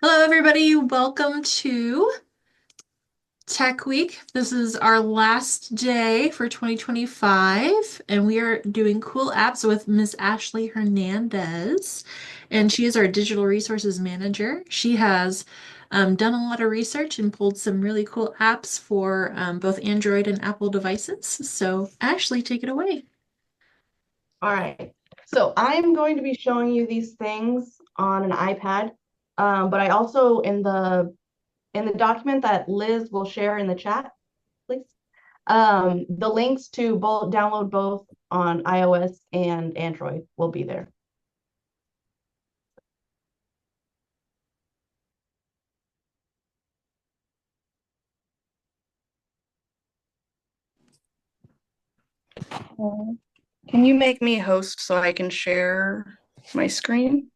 Hello, everybody. Welcome to Tech Week. This is our last day for 2025, and we are doing cool apps with Miss Ashley Hernandez. And she is our digital resources manager. She has done a lot of research and pulled some really cool apps for both Android and Apple devices. So, Ashley, take it away. All right. So I'm going to be showing you these things on an iPad, but I also in the document that Liz will share in the chat, please, the links to both download both on iOS and Android will be there. Can you make me host so I can share my screen?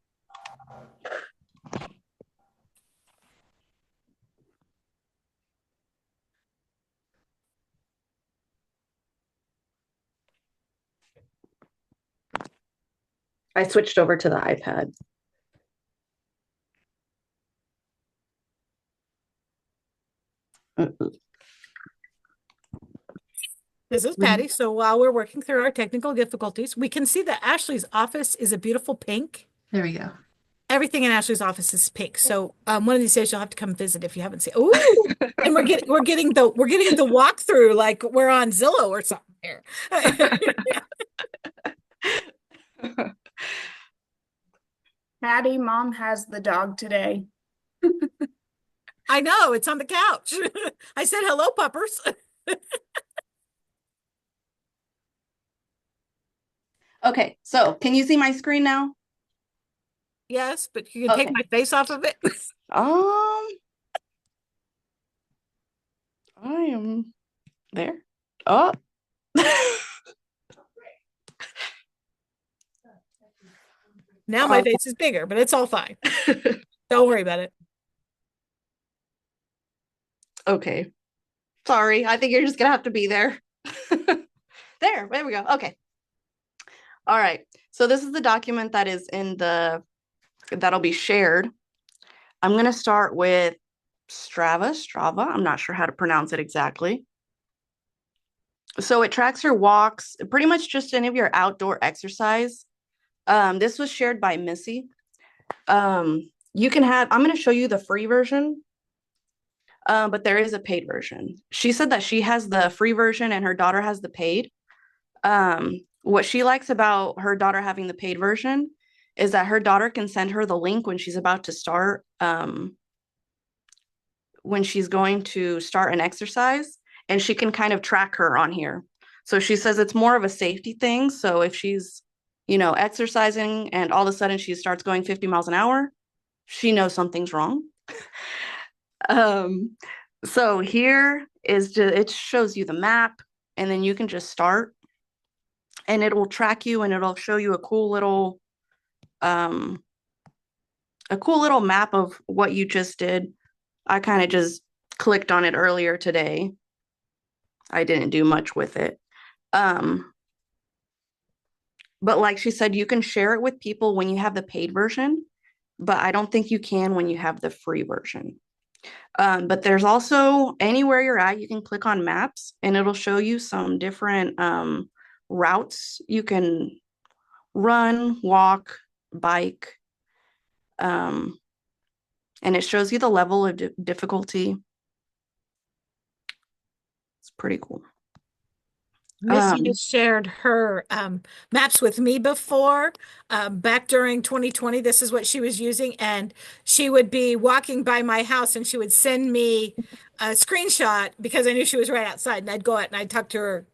I switched over to the iPad. This is Patty. So while we're working through our technical difficulties, we can see that Ashley's office is a beautiful pink. There we go. Everything in Ashley's office is pink. So one of these days you'll have to come visit if you haven't seen. Ooh, and we're getting the walkthrough like we're on Zillow or something here. Patty, mom has the dog today. I know it's on the couch. I said hello, puppers. Okay, so can you see my screen now? Yes, but you can take my face off of it. Um, I am there. Oh. Now my face is bigger, but it's all fine. Don't worry about it. Okay. Sorry. I think you're just gonna have to be there. There we go. Okay. All right. So this is the document that is that'll be shared. I'm gonna start with Strava. I'm not sure how to pronounce it exactly. So it tracks your walks, pretty much just any of your outdoor exercise. This was shared by Missy. You can have, I'm going to show you the free version, but there is a paid version. She said that she has the free version and her daughter has the paid. What she likes about her daughter having the paid version is that her daughter can send her the link when she's about to start, when she's going to start an exercise, and she can kind of track her on here. So she says it's more of a safety thing. So if she's, exercising and all of a sudden she starts going 50 miles an hour, she knows something's wrong. So here is just, it shows you the map, and then you can just start and it will track you and it'll show you a cool little map of what you just did. I kind of just clicked on it earlier today. I didn't do much with it. But like she said, you can share it with people when you have the paid version, but I don't think you can when you have the free version. But there's also, anywhere you're at, you can click on maps and it'll show you some different routes you can run, walk, bike. And it shows you the level of difficulty. It's pretty cool. Missy has shared her maps with me before. Back during 2020, this is what she was using. And she would be walking by my house and she would send me a screenshot because I knew she was right outside. And I'd go out and I'd talk to her,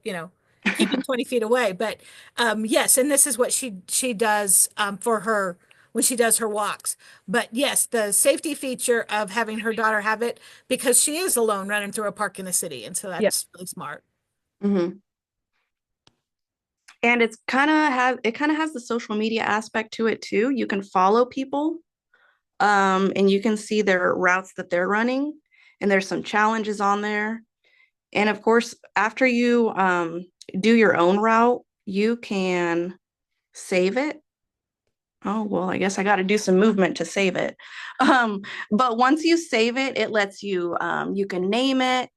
keeping 20 feet away. But yes, and this is what she does for her when she does her walks. But yes, the safety feature of having her daughter have it because she is alone running through a park in the city. And so that's really smart. Mm-hmm. And it kind of has the social media aspect to it too. You can follow people, and you can see their routes that they're running, and there's some challenges on there. And of course, after you do your own route, you can save it. Oh, well, I guess I got to do some movement to save it. But once you save it, it lets you, you can name it.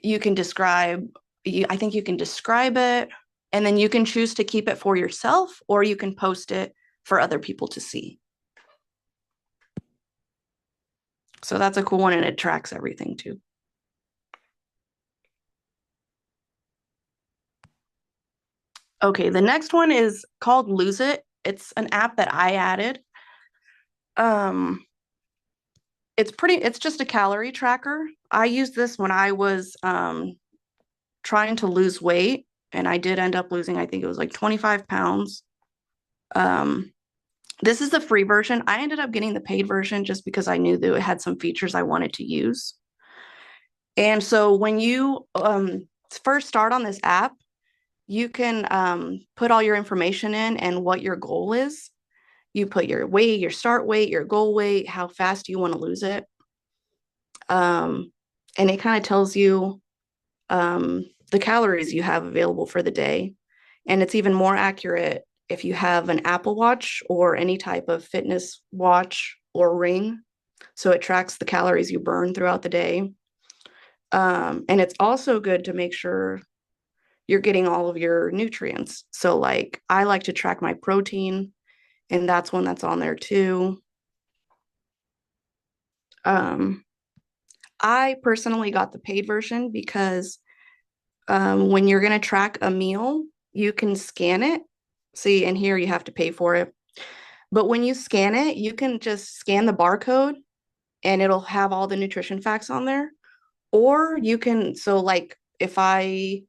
You can describe, I think you can describe it, and then you can choose to keep it for yourself, or you can post it for other people to see. So that's a cool one, and it tracks everything too. Okay, the next one is called Lose It. It's an app that I added. It's just a calorie tracker. I used this when I was trying to lose weight, and I did end up losing, I think it was like 25 pounds. This is the free version. I ended up getting the paid version just because I knew that it had some features I wanted to use. And so when you first start on this app, you can put all your information in and what your goal is. You put your weight, your start weight, your goal weight, how fast you want to lose it. And it kind of tells you the calories you have available for the day. And it's even more accurate if you have an Apple Watch or any type of fitness watch or ring. So it tracks the calories you burn throughout the day. And it's also good to make sure you're getting all of your nutrients. So, like, I like to track my protein, and that's one that's on there too. I personally got the paid version because when you're going to track a meal, you can scan it. See, and here you have to pay for it. But when you scan it, you can just scan the barcode and it'll have all the nutrition facts on there. Or you can, so like if I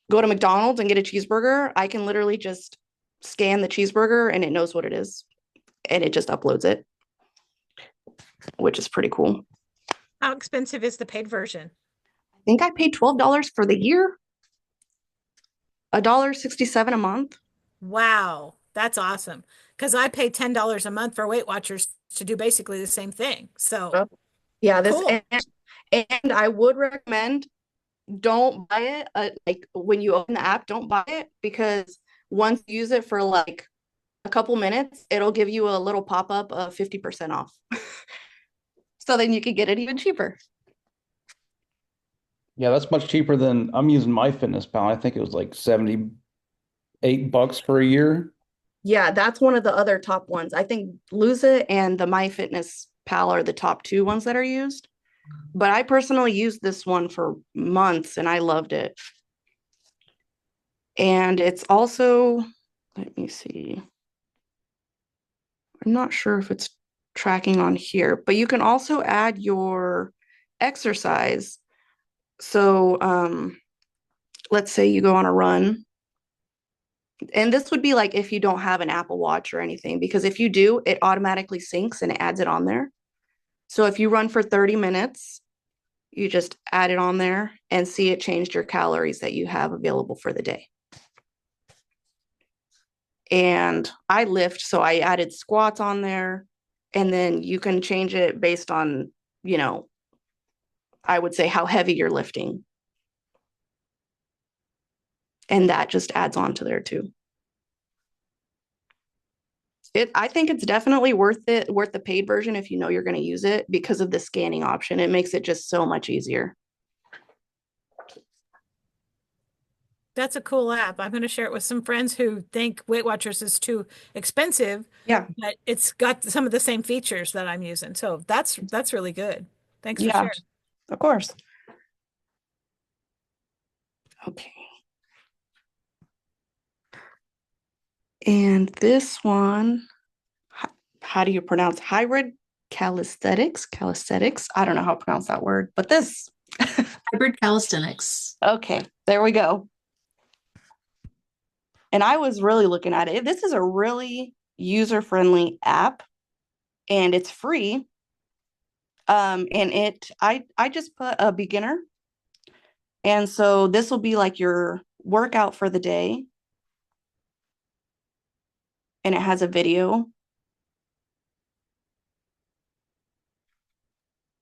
go to McDonald's and get a cheeseburger, I can literally just scan the cheeseburger and it knows what it is and it just uploads it, which is pretty cool. How expensive is the paid version? I think I paid $12 for the year, $1.67 a month. Wow, that's awesome. Because I pay $10 a month for Weight Watchers to do basically the same thing. So Yeah, cool. and I would recommend don't buy it. Like when you open the app, don't buy it because once you use it for like a couple minutes, it'll give you a little pop-up of 50% off. So then you can get it even cheaper. Yeah, that's much cheaper than I'm using MyFitnessPal. I think it was like $78 for a year. Yeah, that's one of the other top ones. I think Lose It and the MyFitnessPal are the top two ones that are used. But I personally used this one for months and I loved it. And it's also, let me see. I'm not sure if it's tracking on here, but you can also add your exercise. So let's say you go on a run. And this would be like if you don't have an Apple Watch or anything, because if you do, it automatically syncs and it adds it on there. So if you run for 30 minutes, you just add it on there and see it changed your calories that you have available for the day. And I lift, so I added squats on there. And then you can change it based on, you know, I would say how heavy you're lifting. And that just adds on to there too. I think it's definitely worth the paid version if you know you're going to use it because of the scanning option. It makes it just so much easier. That's a cool app. I'm going to share it with some friends who think Weight Watchers is too expensive, Yeah. but it's got some of the same features that I'm using. So that's really good. Thanks for Yeah, sharing. of course. Okay. And this one, how do you pronounce hybrid calisthenics? Calisthenics. I don't know how to pronounce that word, but this. Hybrid calisthenics. Okay, there we go. And I was really looking at it. This is a really user-friendly app and it's free. And I just put a beginner. And so this will be like your workout for the day. And it has a video.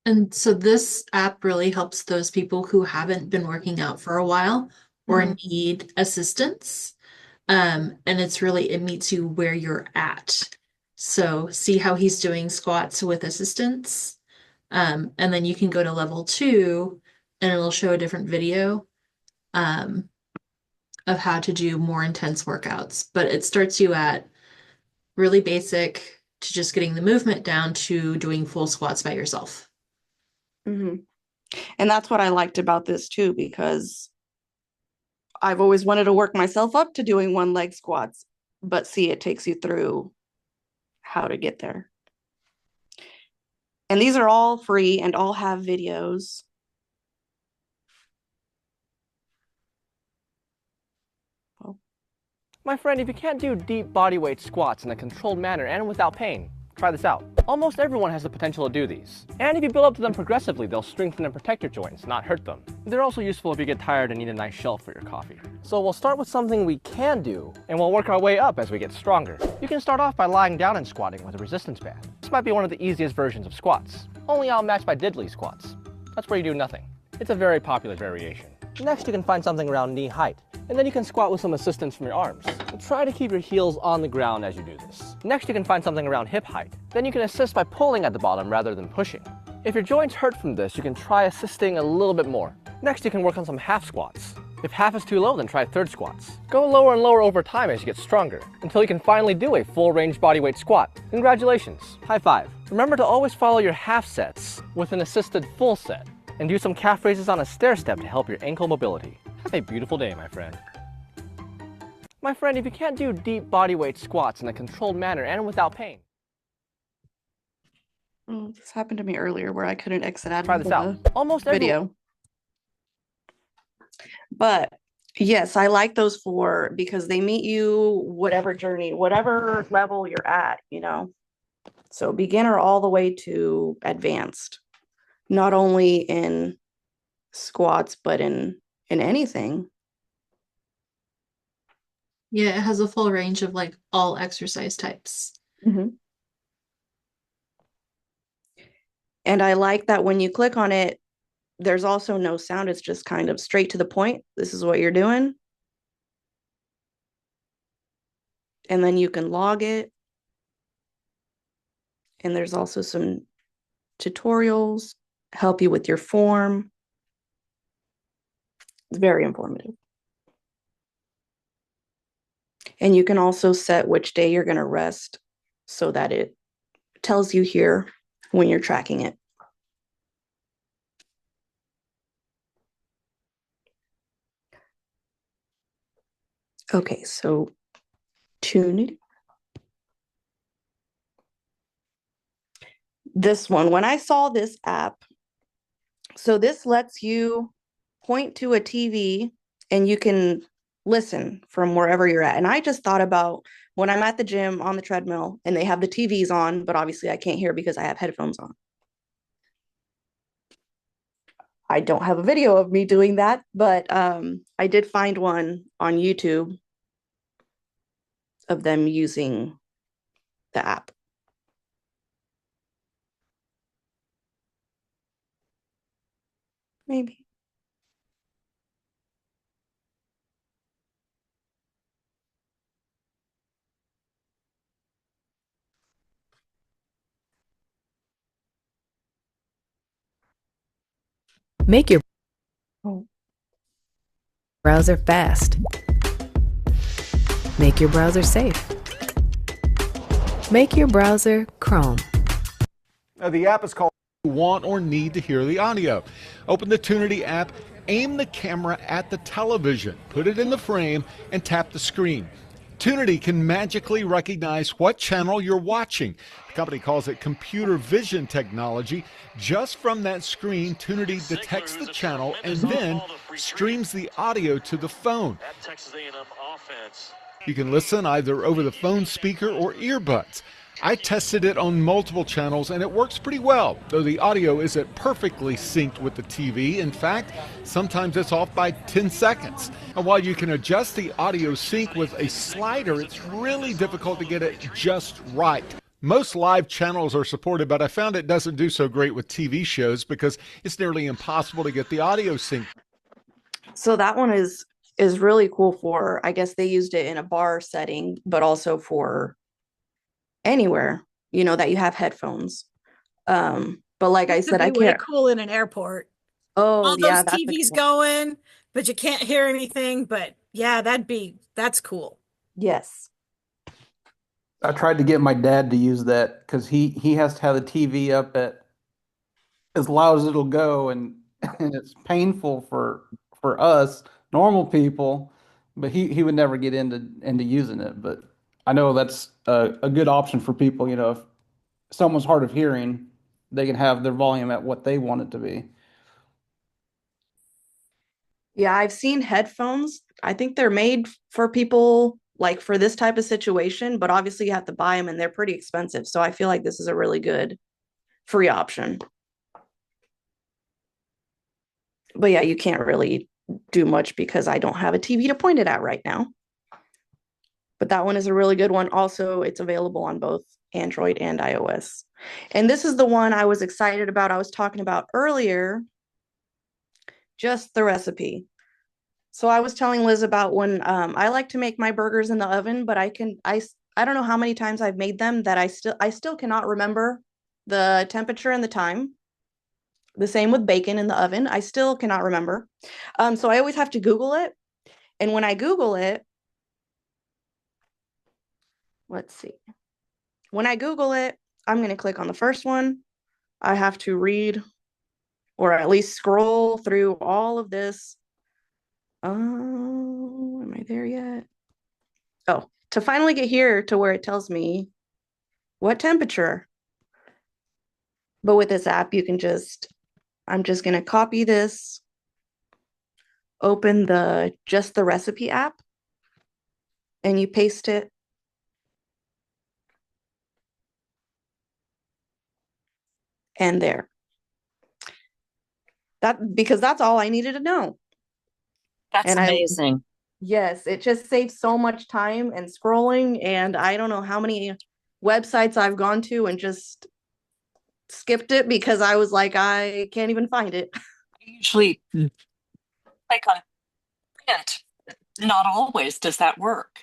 And so this app really helps those people who haven't been working out for a while or need assistance And it meets you where you're at. So see how he's doing squats with assistance. And then you can go to level 2 and it'll show a different video um, of how to do more intense workouts. But it starts you at really basic to just getting the movement down to doing full squats by yourself. Mm-hmm. And that's what I liked about this too, because I've always wanted to work myself up to doing one leg squats, but see, it takes you through how to get there. And these are all free and all have videos. My friend, if you can't do deep bodyweight squats in a controlled manner and without pain, try this out. Almost everyone has the potential to do these. And if you build up to them progressively, they'll strengthen and protect your joints, not hurt them. They're also useful if you get tired and need a nice shelf for your coffee. So we'll start with something we can do, and we'll work our way up as we get stronger. You can start off by lying down and squatting with a resistance band. This might be one of the easiest versions of squats, only outmatched by diddly squats. That's where you do nothing. It's a very popular variation. Next, you can find something around knee height, and then you can squat with some assistance from your arms. Try to keep your heels on the ground as you do this. Next, you can find something around hip height. Then you can assist by pulling at the bottom rather than pushing. If your joints hurt from this, you can try assisting a little bit more. Next, you can work on some half squats. If half is too low, then try third squats. Go lower and lower over time as you get stronger, until you can finally do a full range bodyweight squat. Congratulations. High five. Remember to always follow your half sets with an assisted full set, and do some calf raises on a stair step to help your ankle mobility. Have a beautiful day, my friend. My friend, if you can't do deep bodyweight squats in a controlled manner and without pain. This happened to me earlier where I couldn't exit out Try of this the out. Almost video. But yes, I like those 4 because they meet you whatever journey, whatever level you're at, you know. So beginner all the way to advanced, not only in squats, but in anything. Yeah, it has a full range of like all exercise types. Mm-hmm. And I like that when you click on it, there's also no sound. It's just kind of straight to the point. This is what you're doing. And then you can log it. And there's also some tutorials, help you with your form. It's very informative. And you can also set which day you're going to rest so that it tells you here when you're tracking it. Okay, so tune. This one, when I saw this app, so this lets you point to a TV and you can listen from wherever you're at. And I just thought about when I'm at the gym on the treadmill and they have the TVs on, but obviously I can't hear because I have headphones on. I don't have a video of me doing that, but I did find one on YouTube of them using the app. Maybe. Make your Oh. browser fast. Make your browser safe. Make your browser Chrome. The app is called Want or Need to Hear the Audio. Open the Tunity app, aim the camera at the television, put it in the frame, and tap the screen. Tunity can magically recognize what channel you're watching. The company calls it computer vision technology. Just from that screen, Tunity detects the channel and then streams the audio to the phone. You can listen either over the phone speaker or earbuds. I tested it on multiple channels and it works pretty well, though the audio isn't perfectly synced with the TV. In fact, sometimes it's off by 10 seconds. And while you can adjust the audio sync with a slider, it's really difficult to get it just right. Most live channels are supported, but I found it doesn't do so great with TV shows because it's nearly impossible to get the audio sync. So that one is is really cool for, I guess they used it in a bar setting, but also for anywhere, that you have headphones. But like I That could said, I be way can't. cool in an airport. Oh, All those yeah, that's a good TVs one. going, but you can't hear anything. But yeah, that's cool. Yes. I tried to get my dad to use that because he has to have the TV up at as loud as it'll go, and and it's painful for us normal people, but he would never get into using it. But I know that's a good option for people. If someone's hard of hearing, they can have their volume at what they want it to be. Yeah, I've seen headphones. I think they're made for people like for this type of situation, but obviously you have to buy them and they're pretty expensive. So I feel like this is a really good free option. But yeah, you can't really do much because I don't have a TV to point it at right now. But that one is a really good one. Also, it's available on both Android and iOS. And this is the one I was excited about. I was talking about earlier, just the recipe. So I was telling Liz about when I like to make my burgers in the oven, but I don't know how many times I've made them that I still cannot remember the temperature and the time. The same with bacon in the oven. I still cannot remember. So I always have to Google it. And when I Google it, let's see. When I Google it, I'm going to click on the first one. I have to read or at least scroll through all of this. Oh, am I there yet? Oh, to finally get here to where it tells me what temperature. But with this app, I'm just going to copy this, open just the recipe app, and you paste it. And there. Because that's all I needed to know. That's And amazing. yes, it just saves so much time and scrolling. And I don't know how many websites I've gone to and just skipped it because I was like, I can't even find it. I usually click on print. Not always does that work.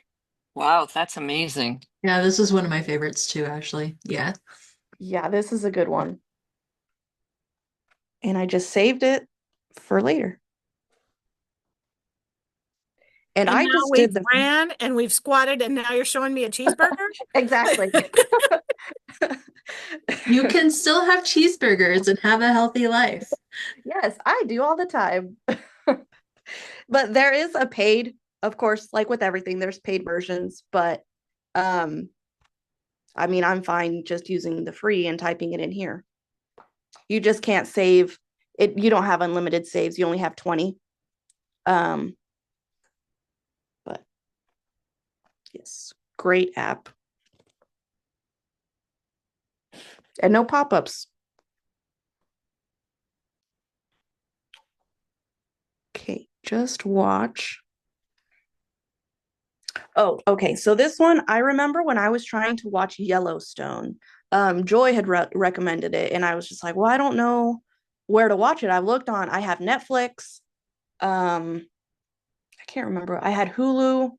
Wow, that's amazing. Yeah, this is one of my favorites too, actually. Yeah. Yeah, this is a good one. And I just saved it for later. And And I now just we've did the ran and we've squatted, and now you're showing me a cheeseburger? exactly. You can still have cheeseburgers and have a healthy life. Yes, I do all the time. But there is a paid, of course, like with everything, there's paid versions, but um I mean, I'm fine just using the free and typing it in here. You just can't save it. You don't have unlimited saves. You only have 20. Um, but yes, great app. And no pop-ups. Okay, just watch. Oh, okay. So this one, I remember when I was trying to watch Yellowstone. Joy had recommended it, and I was just like, well, I don't know where to watch it. I have Netflix. I can't remember. I had Hulu,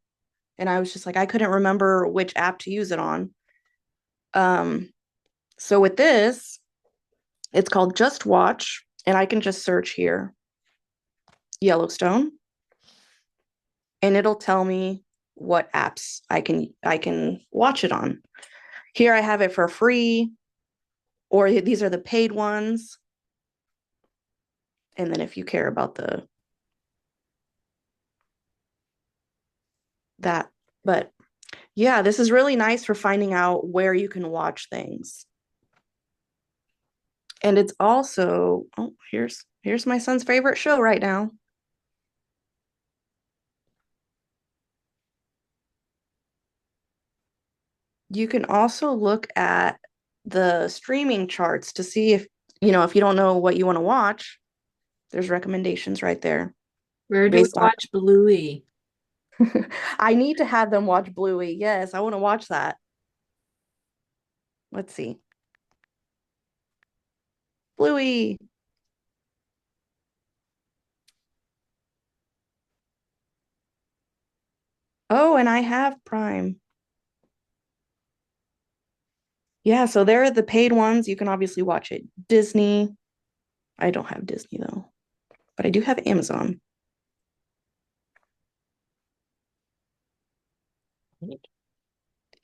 and I was just like, I couldn't remember which app to use it on. Um, so with this, it's called Just Watch, and I can just search here Yellowstone, and it'll tell me what apps I can watch it on. Here I have it for free, or these are the paid ones. And then if you care about that, but yeah, this is really nice for finding out where you can watch things. And it's also, oh, here's my son's favorite show right now. You can also look at the streaming charts to see if you don't know what you want to watch, there's recommendations right there Where do we based on. watch Bluey? I need to have them watch Bluey. Yes, I want to watch that. Let's see. Bluey. Oh, and I have Prime. Yeah, so there are the paid ones. You can obviously watch it. Disney. I don't have Disney though, but I do have Amazon.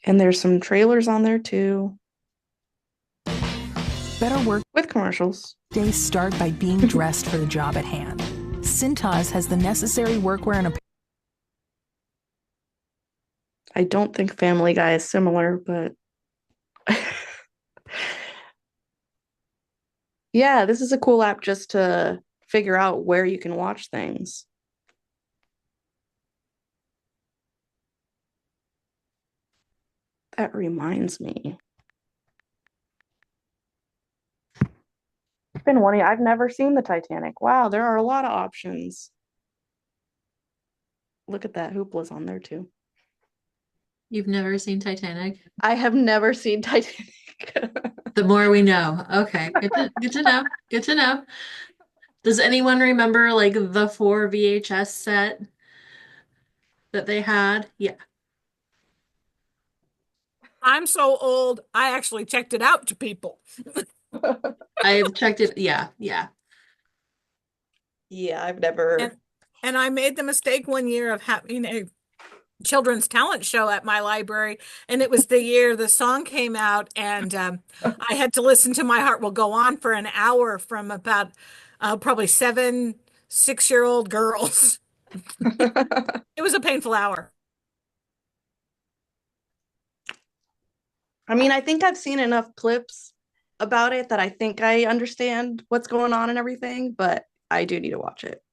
And there's some trailers on there too. Better work with commercials. days start by being dressed for the job at hand. Cintas has the necessary workwear and I don't think Family Guy is similar, but yeah, this is a cool app just to figure out where you can watch things. That reminds me. I've been wanting, I've never seen the Titanic. Wow, there are a lot of options. Look at that. Hoopla's on there too. You've never seen Titanic? I have never seen Titanic. The more we know. Okay, good to know. Good to know. Does anyone remember like the 4 VHS set that they had? Yeah. I'm so old, I actually checked it out to people. I've checked it. Yeah, yeah. Yeah, I've never. And I made the mistake one year of having a children's talent show at my library, and it was the year the song came out, and I had to listen to My Heart Will Go On for an hour from about probably 6-year-old girls. It was a painful hour. I mean, I think I've seen enough clips about it that I think I understand what's going on and everything, but I do need to watch it.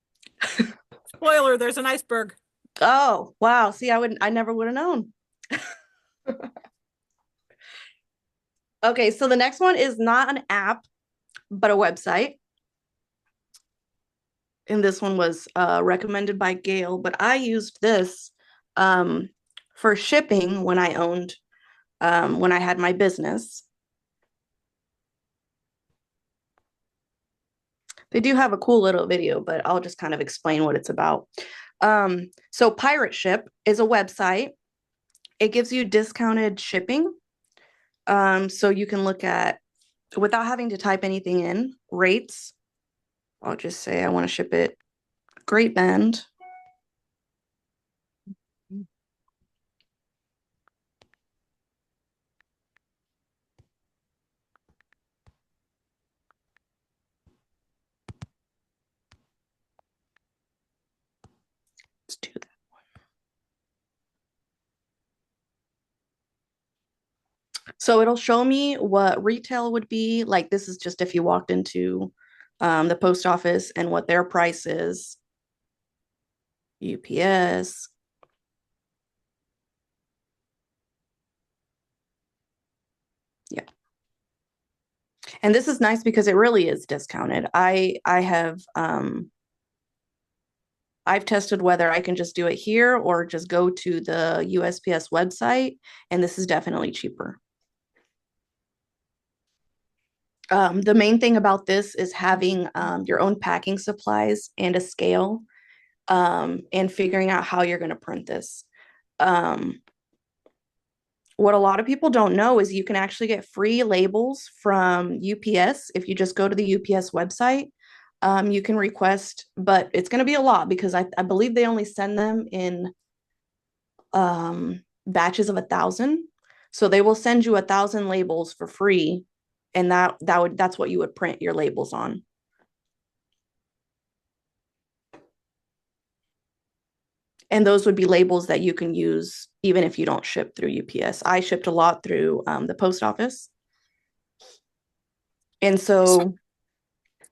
Spoiler, there's an iceberg. Oh, wow. See, I never would have known. Okay, so the next one is not an app, but a website. And this one was recommended by Gail, but I used this for shipping when I when I had my business. They do have a cool little video, but I'll just kind of explain what it's about. So Pirate Ship is a website. It gives you discounted shipping. So you can look at, without having to type anything in, rates. I'll just say I want to ship it Great Bend. Let's do that one. So it'll show me what retail would be. Like this is just if you walked into the post office and what their price is. UPS. Yeah. And this is nice because it really is discounted. I've tested whether I can just do it here or just go to the USPS website, and this is definitely cheaper. The main thing about this is having your own packing supplies and a scale, and figuring out how you're going to print this. What a lot of people don't know is you can actually get free labels from UPS if you just go to the UPS website. You can request, but it's going to be a lot because I believe they only send them in batches of 1,000. So they will send you 1,000 labels for free, and that's what you would print your labels on. And those would be labels that you can use even if you don't ship through UPS. I shipped a lot through the post office. And so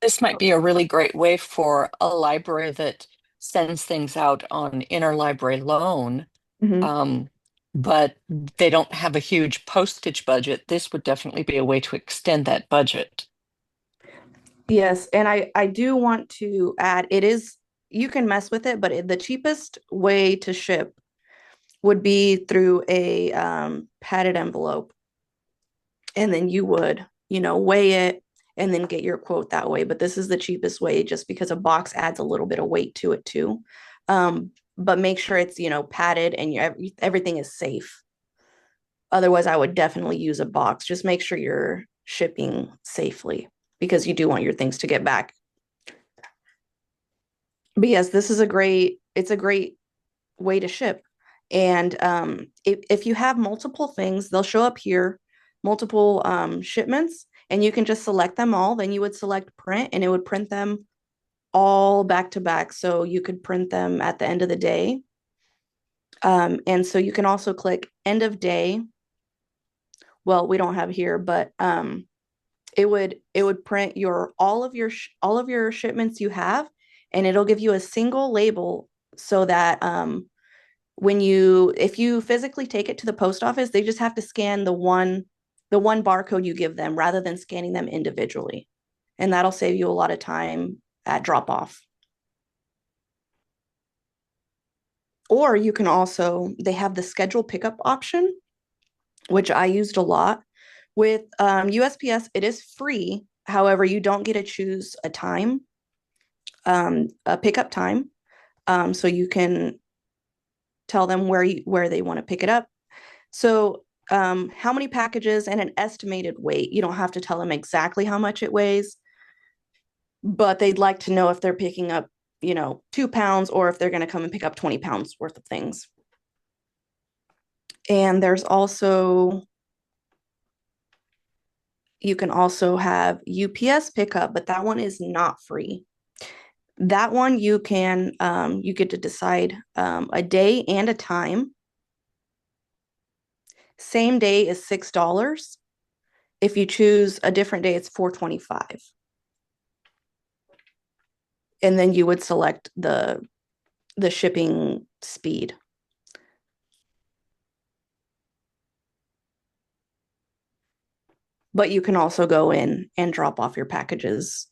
this might be a really great way for a library that sends things out on interlibrary loan, but they don't have a huge postage budget. This would definitely be a way to extend that budget. Yes, and I do want to add, you can mess with it, but the cheapest way to ship would be through a padded envelope. And then you would, weigh it and then get your quote that way. But this is the cheapest way just because a box adds a little bit of weight to it too. but make sure it's, padded and everything is safe. Otherwise, I would definitely use a box. Just make sure you're shipping safely because you do want your things to get back. But yes, it's a great way to ship. And if you have multiple things, they'll show up here, multiple shipments, and you can just select them all. Then you would select print and it would print them all back to back. So you could print them at the end of the day. And so you can also click end of day. Well, we don't have here, but it would print all of your shipments you have, and it'll give you a single label so that if you physically take it to the post office, they just have to scan the one barcode you give them rather than scanning them individually. And that'll save you a lot of time at drop off. Or you can also, they have the schedule pickup option, which I used a lot. With USPS, it is free. However, you don't get to choose a time, a pickup time. So you can tell them where they want to pick it up. So how many packages and an estimated weight. You don't have to tell them exactly how much it weighs, but they'd like to know if they're picking up, 2 pounds or if they're going to come and pick up 20 pounds worth of things. And there's also, you can also have UPS pickup, but that one is not free. That one you can, you get to decide a day and a time. Same day is $6. If you choose a different day, it's $4.25. And then you would select the shipping speed. But you can also go in and drop off your packages.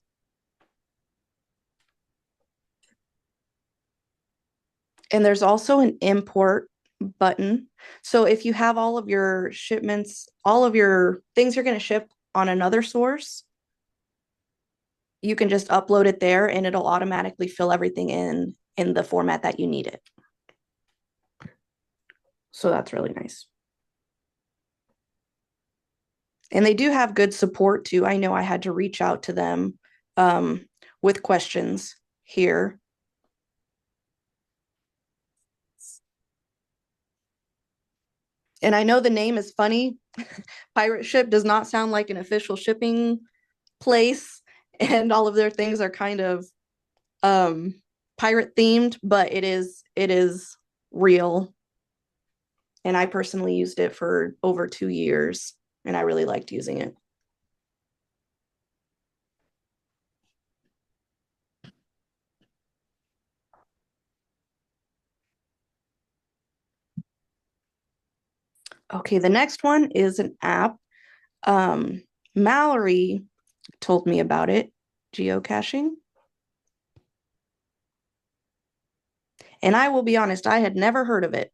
And there's also an import button. So if you have all of your shipments, all of your things you're going to ship on another source, you can just upload it there and it'll automatically fill everything in the format that you need it. So that's really nice. And they do have good support too. I know I had to reach out to them with questions here. And I know the name is funny. Pirate Ship does not sound like an official shipping place, and all of their things are kind of pirate themed, but it is real. And I personally used it for over 2 years, and I really liked using it. Okay, the next one is an app. Mallory told me about it, geocaching. And I will be honest, I had never heard of it.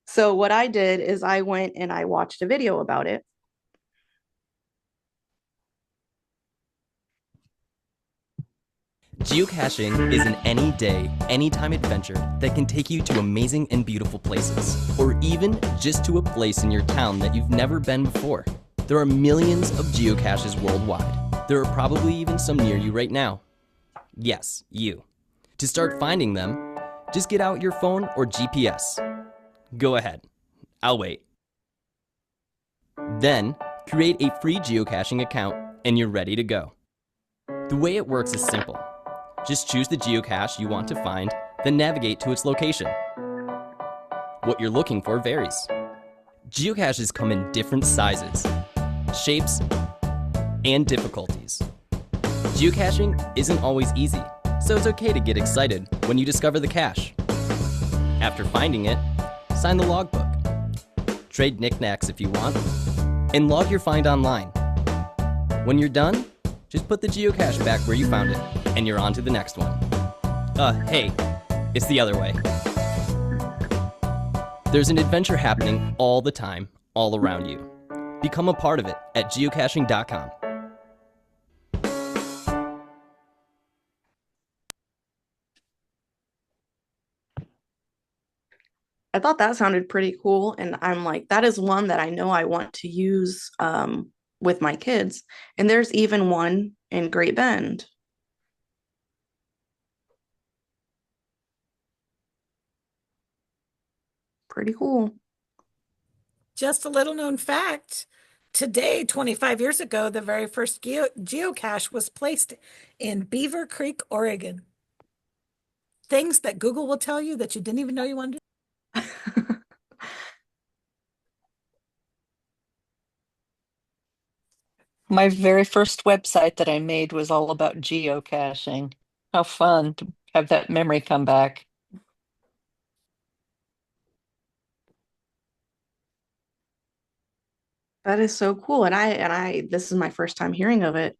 So what I did is I went and I watched a video about it. Geocaching is an any day, anytime adventure that can take you to amazing and beautiful places, or even just to a place in your town that you've never been before. There are millions of geocaches worldwide. There are probably even some near you right now. Yes, you. To start finding them, just get out your phone or GPS. Go ahead. I'll wait. Then, create a free geocaching account and you're ready to go. The way it works is simple. Just choose the geocache you want to find, then navigate to its location. What you're looking for varies. Geocaches come in different sizes, shapes, and difficulties. Geocaching isn't always easy, so it's okay to get excited when you discover the cache. After finding it, sign the logbook. Trade knickknacks if you want, and log your find online. When you're done, just put the geocache back where you found it, and you're on to the next one. Hey, it's the other way. There's an adventure happening all the time, all around you. Become a part of it at geocaching.com. thought that sounded pretty cool. And I'm like, that is one that I know I want to use with my kids. And there's even one in Great Bend. Pretty cool. Just a little known fact. Today, 25 years ago, the very first geocache was placed in Beaver Creek, Oregon. Things that Google will tell you that you didn't even know you wanted to. My very first website that I made was all about geocaching. How fun to have that memory come back. That is so cool. And this is my first time hearing of it.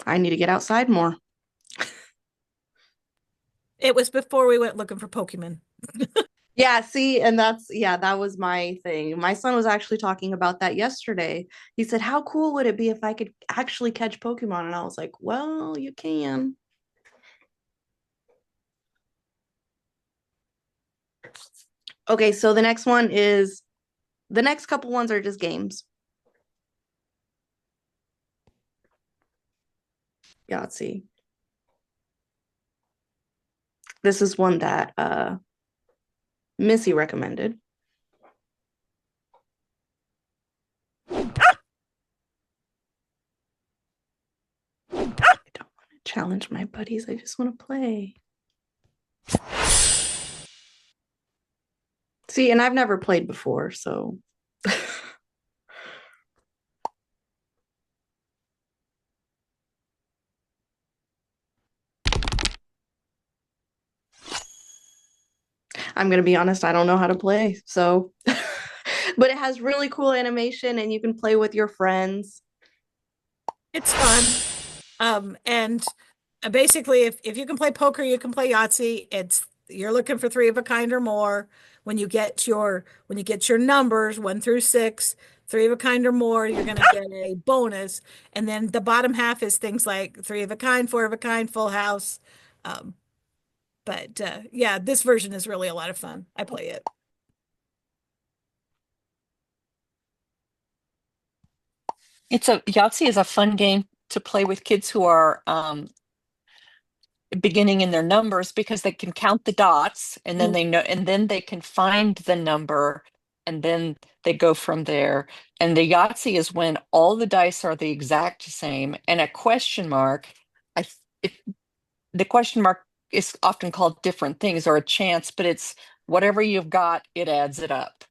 I need to get outside more. It was before we went looking for Pokemon. Yeah, see, and that was my thing. My son was actually talking about that yesterday. He said, how cool would it be if I could actually catch Pokemon? And I was like, well, you can. Okay, so the next couple ones are just games. Yahtzee. This is one that Missy recommended. I don't want to challenge my buddies. I just want to play. See, and I've never played before, so. I'm going to be honest, I don't know how to play, so. But it has really cool animation and you can play with your friends. It's fun. And basically, if you can play poker, you can play Yahtzee. You're looking for 3 of a kind or more. When you get your numbers 1 through 6, 3 of a kind or more, you're gonna get a bonus. And then the bottom half is things like 3 of a kind, 4 of a kind, full house. But yeah, this version is really a lot of fun. I play it. Yahtzee is a fun game to play with kids who are beginning in their numbers because they can count the dots and then they know, and then they can find the number and then they go from there. And the Yahtzee is when all the dice are the exact same and a question mark. The question mark is often called different things or a chance, but it's whatever you've got, it adds it up.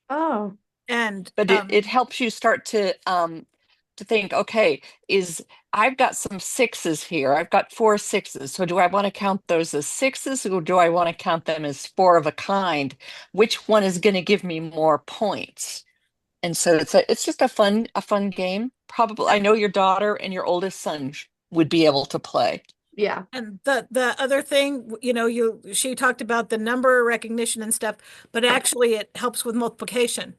Oh. But it helps you start to think, okay, I've got some 6s here. I've got 4 6s. So do I want to count those as 6s or do I want to count them as 4 of a kind? Which one is going to give me more points? And so it's just a fun game. Probably I know your daughter and your oldest son would be able to play. Yeah. And the other thing, she talked about the number recognition and stuff, but actually it helps with multiplication.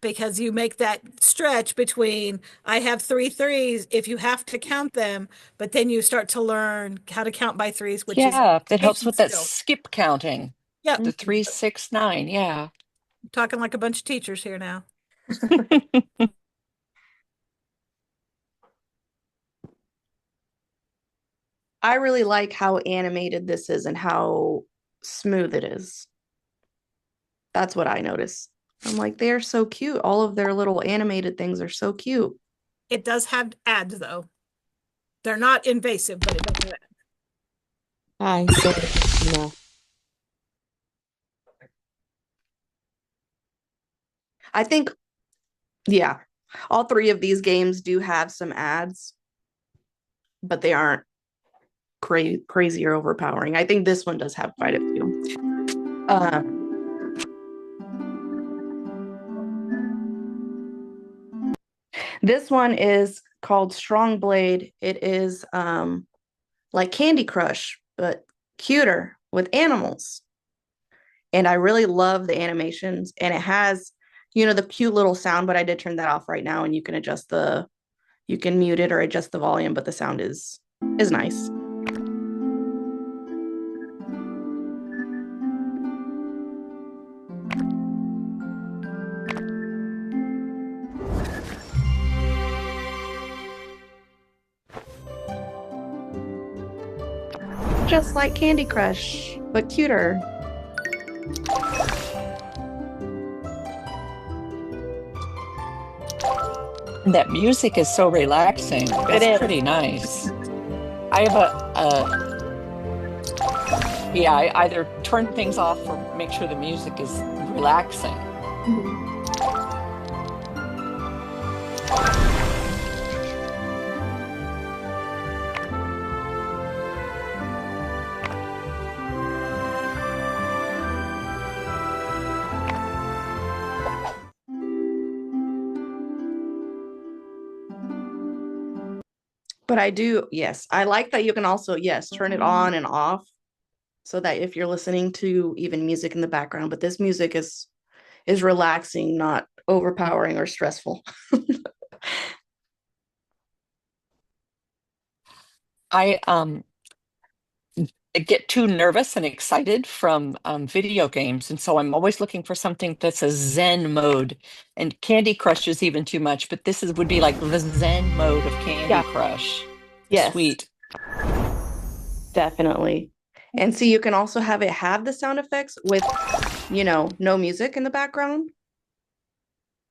Because you make that stretch between I have 3 3s if you have to count them, but then you start to learn how to count by 3s, which is it helps with that skip counting. Yeah, the 3, 6, 9. Yeah, I'm talking like a bunch of teachers here now. I really like how animated this is and how smooth it is. That's what I notice. I'm like, they're so cute. All of their little animated things are so cute. It does have ads though. They're not invasive, but it does have ads. No. I think, yeah, all 3 of these games do have some ads, but they aren't crazy or overpowering. I think this one does have quite a few. This one is called Strong Blade. It is like Candy Crush, but cuter with animals. And I really love the animations. And it has, the cute little sound, but I did turn that off right now. And you can you can mute it or adjust the volume, but the sound is nice. just like Candy Crush, but cuter. And that music is so relaxing. That's is. pretty nice. I have yeah, I either turn things off or make sure the music is relaxing. But I do, yes, I like that you can also, yes, turn it on and off so that if you're listening to even music in the background, but this music is relaxing, not overpowering or stressful. I get too nervous and excited from video games, and so I'm always looking for something that's a Zen mode. And Candy Crush is even too much, but this would be like the Zen mode of Candy Crush. Yes. Sweet. Definitely. And see, you can also have it have the sound effects with, no music in the background,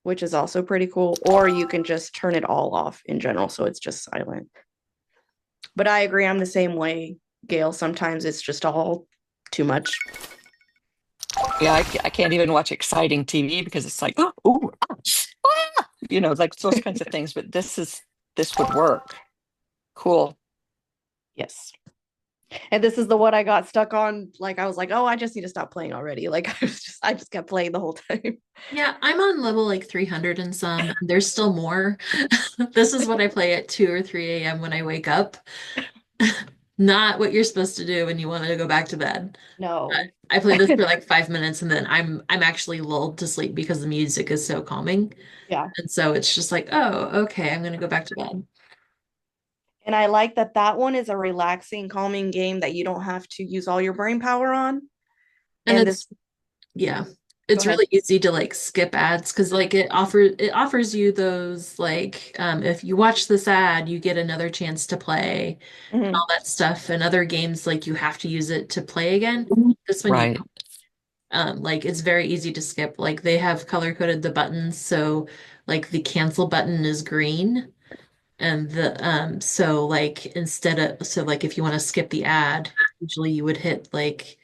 which is also pretty cool. Or you can just turn it all off in general, so it's just silent. But I agree, I'm the same way, Gail. Sometimes it's just all too much. Yeah, I can't even watch exciting TV because it's like, oh, like those kinds of things. But this would work. Cool. Yes. And this is the one I got stuck on. Like, I was like, oh, I just need to stop playing already. Like, I just kept playing the whole time. Yeah, I'm on level like 300 and some. There's still more. This is what I play at 2 or 3 a.m. when I wake up. Not what you're supposed to do when you want to go back to bed. No. I play this for like 5 minutes and then I'm actually lulled to sleep because the music is so calming. Yeah. And so it's just like, oh, okay, I'm gonna go back to bed. And I like that one is a relaxing, calming game that you don't have to use all your brain power on. And this, yeah, it's ahead. really easy to like skip ads because like it offers you those like if you watch this ad, you get another chance to play and all that stuff. And other games like you have to use it to play again. This one you Right. don't. Like it's very easy to skip. Like they have color coded the buttons, so like the cancel button is green. And the so like like if you want to skip the ad, usually you would hit like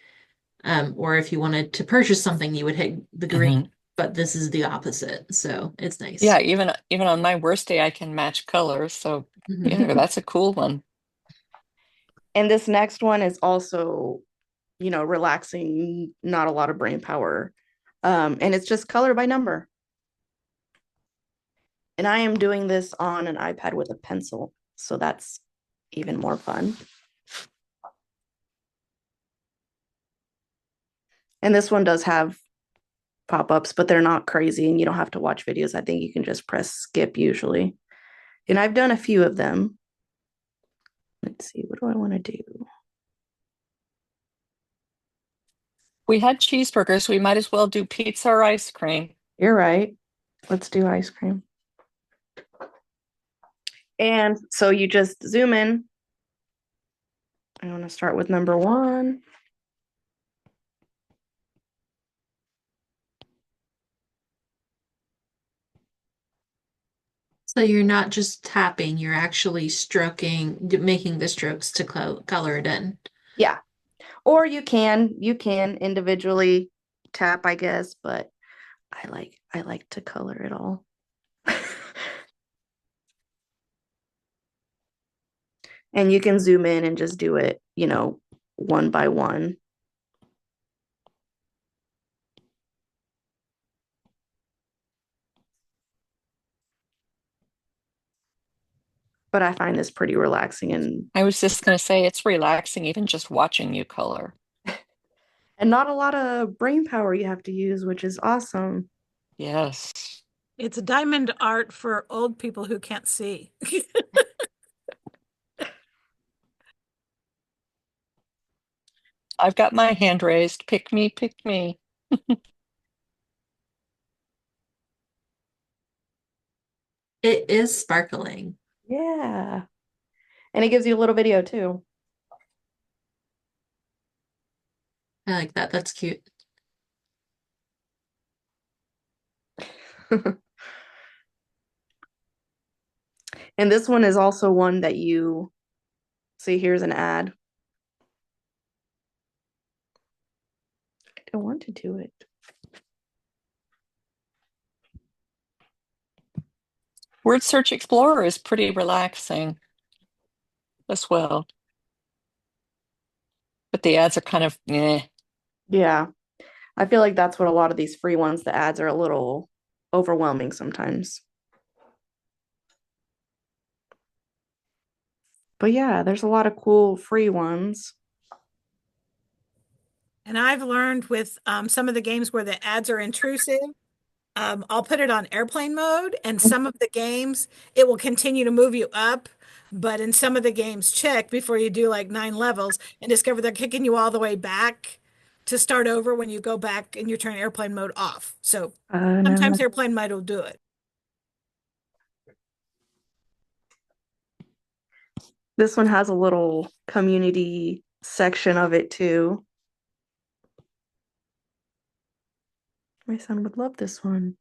or if you wanted to purchase something, you would hit the green, but this is the opposite. So it's nice. Yeah, even on my worst day, I can match colors. So that's a cool one. And this next one is also, relaxing, not a lot of brain power. And it's just color by number. And I am doing this on an iPad with a pencil, so that's even more fun. And this one does have pop-ups, but they're not crazy and you don't have to watch videos. I think you can just press skip usually. And I've done a few of them. Let's see, what do I want to do? We had cheeseburgers. We might as well do pizza or ice cream. You're right. Let's do ice cream. And so you just zoom in. I want to start with number 1. So you're not just tapping, you're actually stroking, making the strokes to color it in. Yeah. Or you can individually tap, I guess, but I like to color it all. And you can zoom in and just do it, one by one. But I find this pretty relaxing, and I was just going to say it's relaxing even just watching you color. And not a lot of brain power you have to use, which is awesome. Yes. It's a diamond art for old people who can't see. I've got my hand raised. Pick me, pick me. It is sparkling. Yeah. And it gives you a little video too. I like that. That's cute. And this one is also one that you see. Here's an ad. I don't want to do it. Word Search Explorer is pretty relaxing as well. But the ads are kind of Yeah. I feel like that's what a lot of these free ones, the ads are a little overwhelming sometimes. But yeah, there's a lot of cool free ones. And I've learned with some of the games where the ads are intrusive, I'll put it on airplane mode, and some of the games it will continue to move you up. But in some of the games, check before you do like 9 levels and discover they're kicking you all the way back to start over when you go back and you turn airplane mode off. So sometimes No. airplane mode will do it. This one has a little community section of it too. My son would love this one.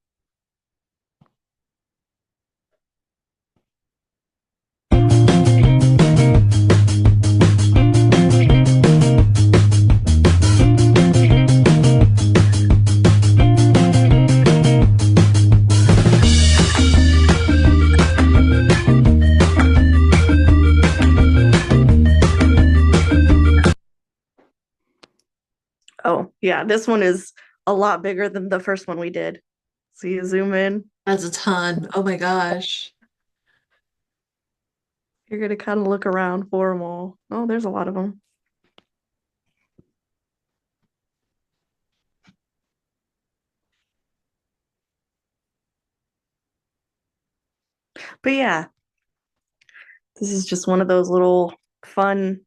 Oh, yeah, this one is a lot bigger than the first one we did. So you zoom in, That's a ton. Oh my gosh. you're gonna kind of look around for them all. Oh, there's a lot of them. But yeah, this is just one of those little fun,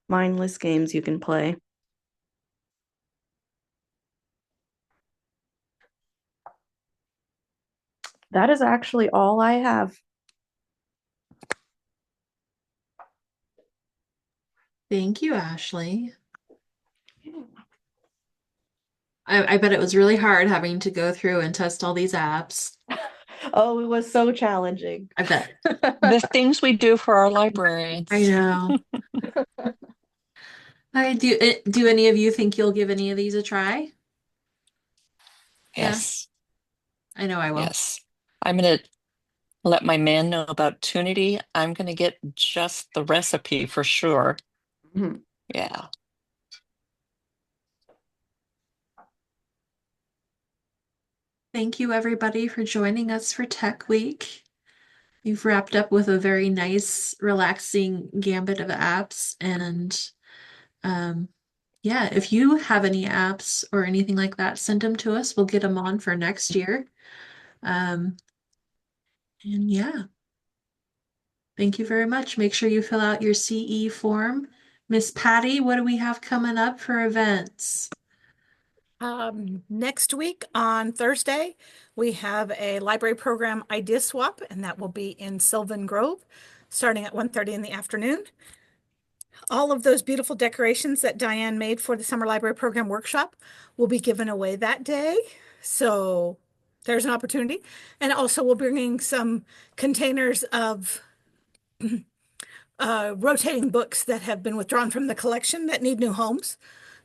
mindless games you can play. That is actually all I have. Thank you, Ashley. I bet it was really hard having to go through and test all these apps. Oh, it was so challenging. I bet. the things we do for our librarians. I know. Do any of you think you'll give any of these a try? Yes. I know I will. Yes. I'm going to let my man know about Tunity. I'm going to get just the recipe for sure. Mhm. Yeah. Thank you, everybody, for joining us for Tech Week. We've wrapped up with a very nice, relaxing gambit of apps. And yeah, if you have any apps or anything like that, send them to us. We'll get them on for next year. And yeah, thank you very much. Make sure you fill out your CE form. Miss Patty, what do we have coming up for events? Next week on Thursday, we have a library program idea swap, and that will be in Sylvan Grove, starting at 1:30 in the afternoon. All of those beautiful decorations that Diane made for the Summer Library Program workshop will be given away that day. So there's an opportunity. And also we're bringing some containers of rotating books that have been withdrawn from the collection that need new homes.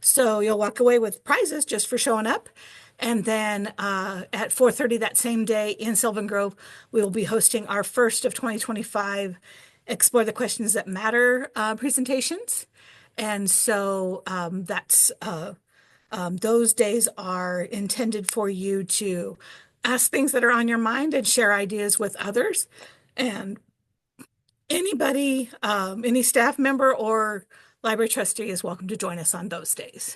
So you'll walk away with prizes just for showing up. And then at 4:30 that same day in Sylvan Grove, we will be hosting our first of 2025 Explore the Questions That Matter presentations. And so those days are intended for you to ask things that are on your mind and share ideas with others. And anybody, any staff member or library trustee is welcome to join us on those days.